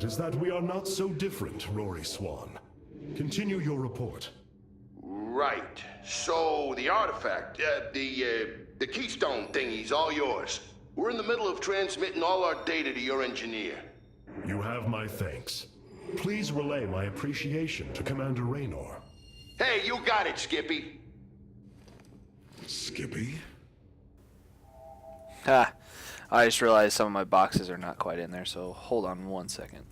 It is that we are not so different, Rory Swan. Continue your report. Right. So, the artifact, the keystone thingy's all yours. We're in the middle of transmitting all our data to your engineer. You have my thanks. Please relay my appreciation to Commander Raynor. Hey, you got it, Skippy. Skippy? Ha! I just realized some of my boxes are not quite in there, so hold on 1 second.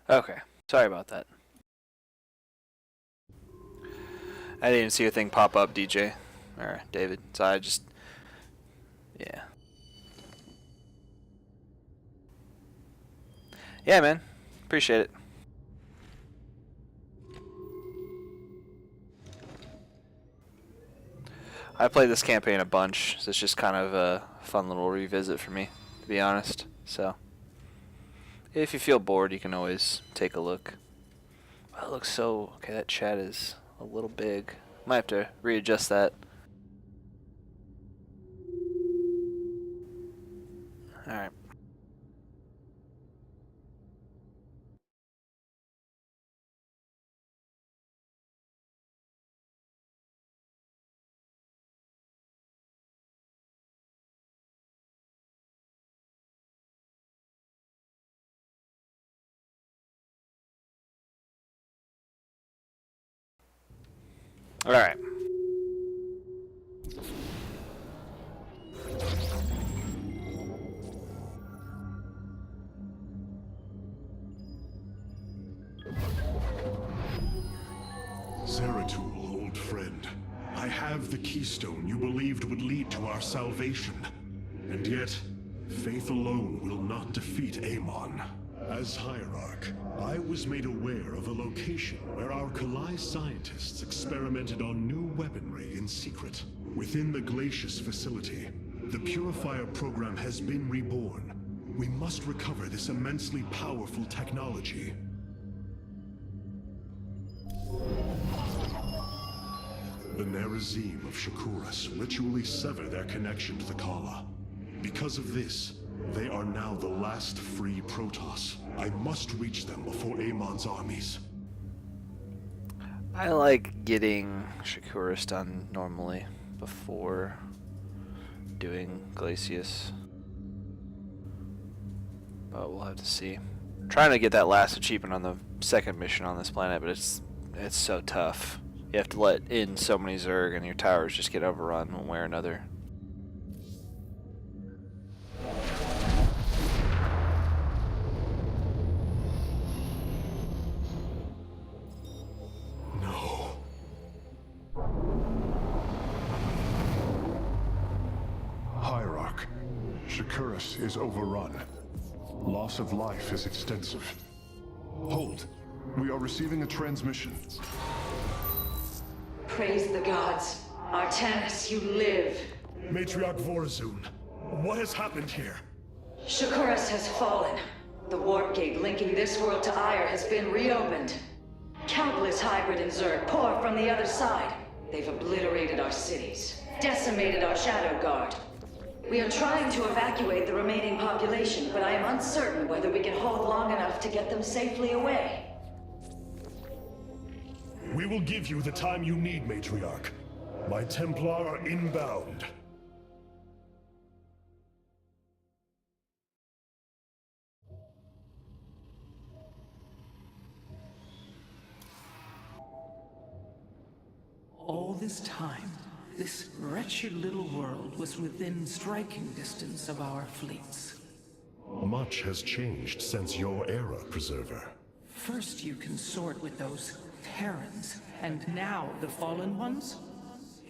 Okay, sorry about that. I didn't even see a thing pop up, DJ. Or David. So I just... Yeah. Yeah, man. Appreciate it. I played this campaign a bunch, so it's just kind of a fun little revisit for me, to be honest. So, if you feel bored, you can always take a look. Well, it looks so... Okay, that chat is a little big. Might have to readjust that. Alright. Alright. Zeratul, old friend. I have the keystone you believed would lead to our salvation. And yet, faith alone will not defeat Amon. As Hierarch, I was made aware of a location where our Kalai scientists experimented on new weaponry in secret. Within the Glacius facility, the Purifier program has been reborn. We must recover this immensely powerful technology. The Nerazim of Shakuras ritually sever their connection to the Kala. Because of this, they are now the last free Protoss. I must reach them before Amon's armies. I like getting Shakuras done normally before doing Glacius. But we'll have to see. I'm trying to get that last achievement on the second mission on this planet, but it's so tough. You have to let in so many Zerg and your towers just get overrun one way or another. No. Hierarch, Shakuras is overrun. Loss of life is extensive. Hold. We are receiving a transmission. Praise the gods. Artanis, you live. Matriarch Vorazun, what has happened here? Shakuras has fallen. The warp gate linking this world to Aiur has been reopened. Countless hybrid and Zerg pour from the other side. They've obliterated our cities, decimated our Shadow Guard. We are trying to evacuate the remaining population, but I am uncertain whether we can hold long enough to get them safely away. We will give you the time you need, Matriarch. My Templar are inbound. All this time, this wretched little world was within striking distance of our fleets. Much has changed since your era, Preserver. First you consort with those Terrans, and now the Fallen Ones?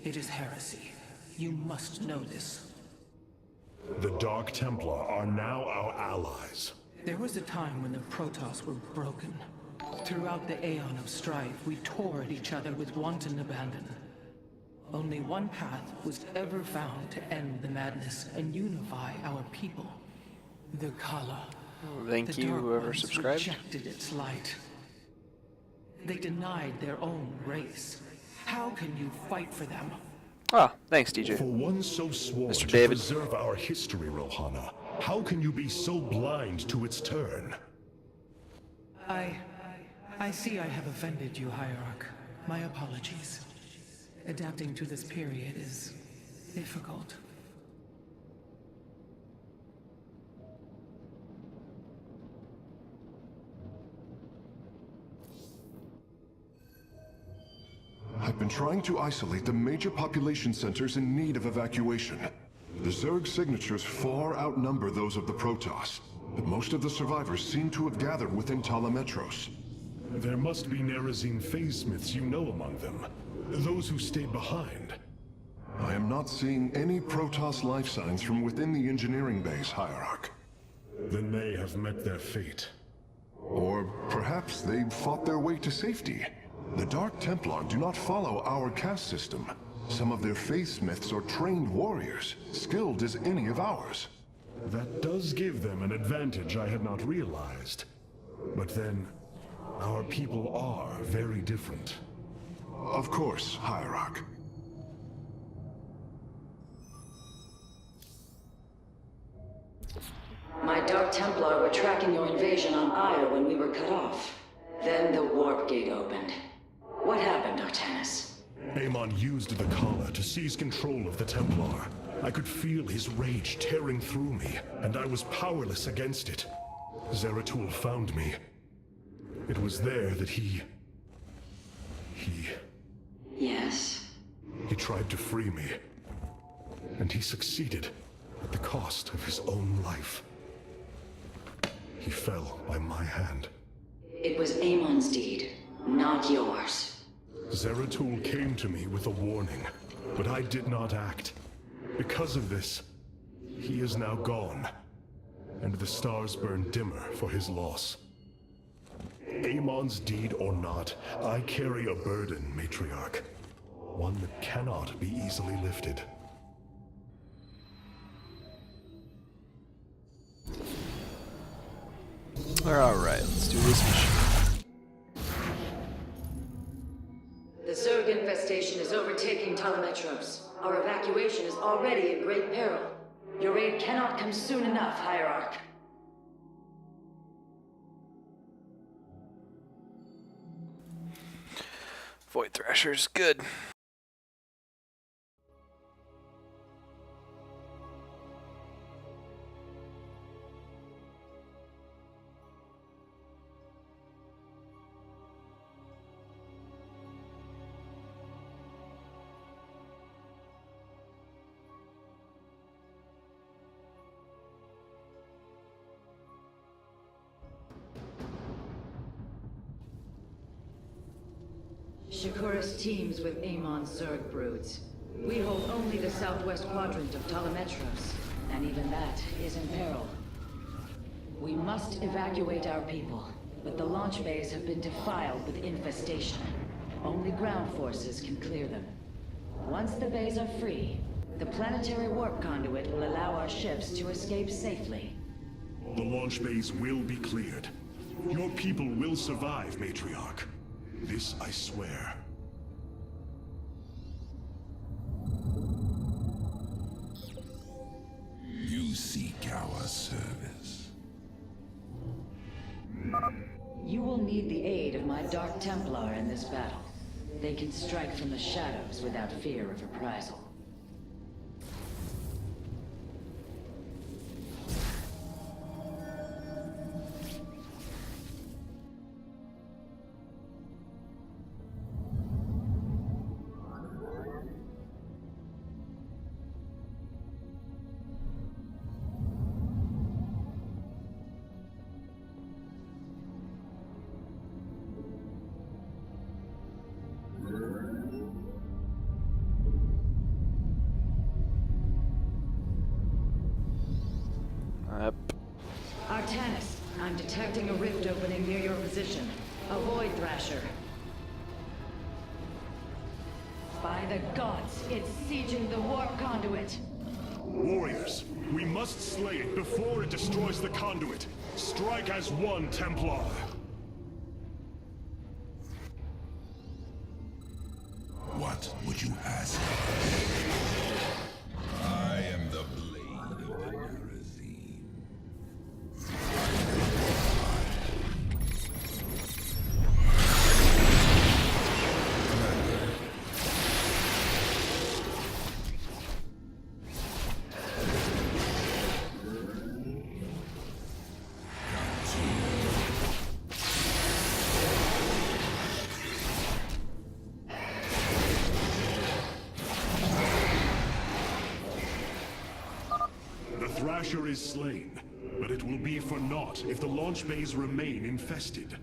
It is heresy. You must know this. The Dark Templar are now our allies. There was a time when the Protoss were broken. Throughout the Aeon of Strife, we tore at each other with wanton abandon. Only one path was ever found to end the madness and unify our people. The Kala. Thank The you, Dark whoever Ones subscribed. rejected its light. They denied their own race. How can you fight for them? Ah, thanks, DJ. For one so sworn Mr. to David. preserve our history, Rohana, how can you be so blind to its turn? I see I have offended you, Hierarch. My apologies. Adapting to this period is difficult. I've been trying to isolate the major population centers in need of evacuation. The Zerg signatures far outnumber those of the Protoss, but most of the survivors seem to have gathered within Talametros. There must be Nerazine phase-smiths you know among them. Those who stayed behind. I am not seeing any Protoss life signs from within the engineering base, Hierarch. Then they have met their fate. Or perhaps they fought their way to safety. The Dark Templar do not follow our caste system. Some of their faithsmiths are trained warriors, skilled as any of ours. That does give them an advantage I had not realized. But then, our people are very different. Of course, Hierarch. My Dark Templar were tracking your invasion on Aya when we were cut off. Then the warp gate opened. What happened, Artanis? Amon used the Kala to seize control of the Templar. I could feel his rage tearing through me, and I was powerless against it. Zeratul found me. It was there that he... Yes? He tried to free me. And he succeeded, at the cost of his own life. He fell by my hand. It was Amon's deed, not yours. Zeratul came to me with a warning, but I did not act. Because of this, he is now gone, and the stars burn dimmer for his loss. Amon's deed or not, I carry a burden, Matriarch. One that cannot be easily lifted. Alright, let's do this mission. The Zerg infestation is overtaking Talametros. Our evacuation is already in great peril. Your aid cannot come soon enough, Hierarch. Void Thrasher's good. Shakuras teams with Amon's Zerg broods. We hold only the southwest quadrant of Talametros, and even that is in peril. We must evacuate our people, but the launch bays have been defiled with infestation. Only ground forces can clear them. Once the bays are free, the planetary warp conduit will allow our ships to escape safely. The launch bays will be cleared. Your people will survive, Matriarch. This I swear. You seek our service. You will need the aid of my Dark Templar in this battle. They can strike from the shadows without fear of reprisal. detecting a rift opening near your position. Avoid Thrasher. By the gods, it's sieging the warp conduit. Warriors, we must slay it before it destroys the conduit. Strike as one, Templar. What would you ask? I am the blade of the Narazim. The Thrasher is slain, but it will be for naught if the launch bays remain infested.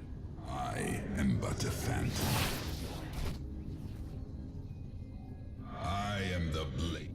I am but a phantom. I am the blade.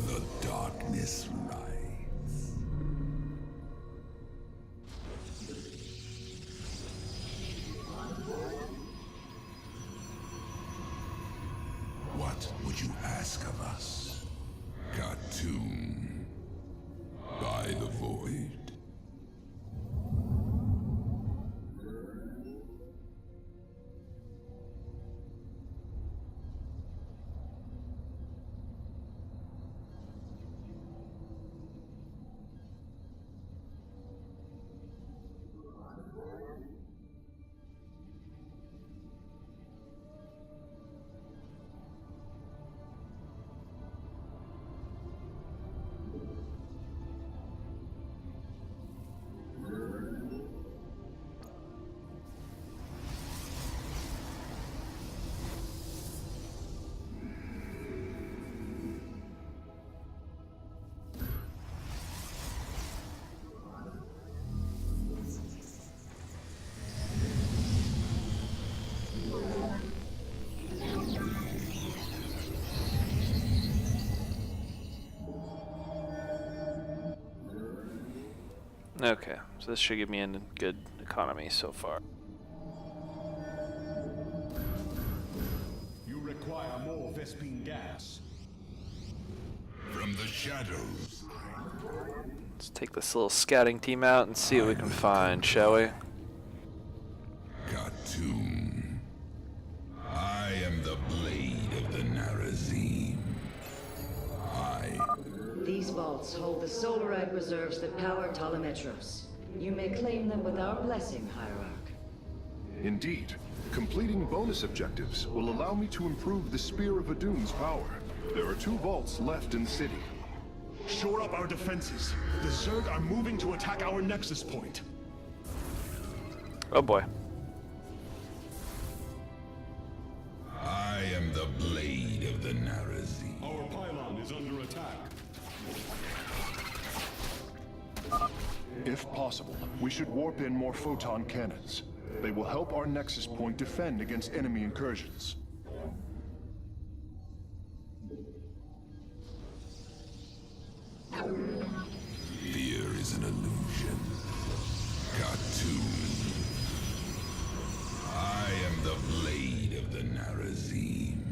The darkness rides. What would you ask of us? Cartoon. By the void. Okay, so this should give me a good economy so far. You require more Vespine gas. From the shadows. Let's take this little scouting team out and see what we can find, shall we? Cartoon. I am the blade of the Narazim. These vaults hold the solarite reserves that power Ptolemetros. You may claim them with our blessing, Hierarch. Indeed. Completing bonus objectives will allow me to improve the Spear of Adun's power. There are 2 vaults left in the city. Shore up our defenses. The Zerg are moving to attack our nexus point. Oh boy. I am the blade of the Narazim. Our pylon is under attack. If possible, we should warp in more photon cannons. They will help our nexus point defend against enemy incursions. Fear is an illusion. Cartoon. I am the blade of the Narazim.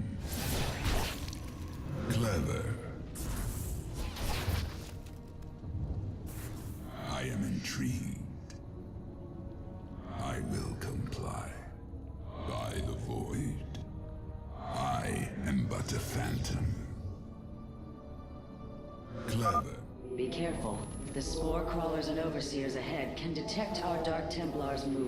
Clever. I am intrigued. I will comply. By the void. I am but a phantom. Clever. Be careful. The spore crawlers and overseers ahead can detect our Dark Templars' movement.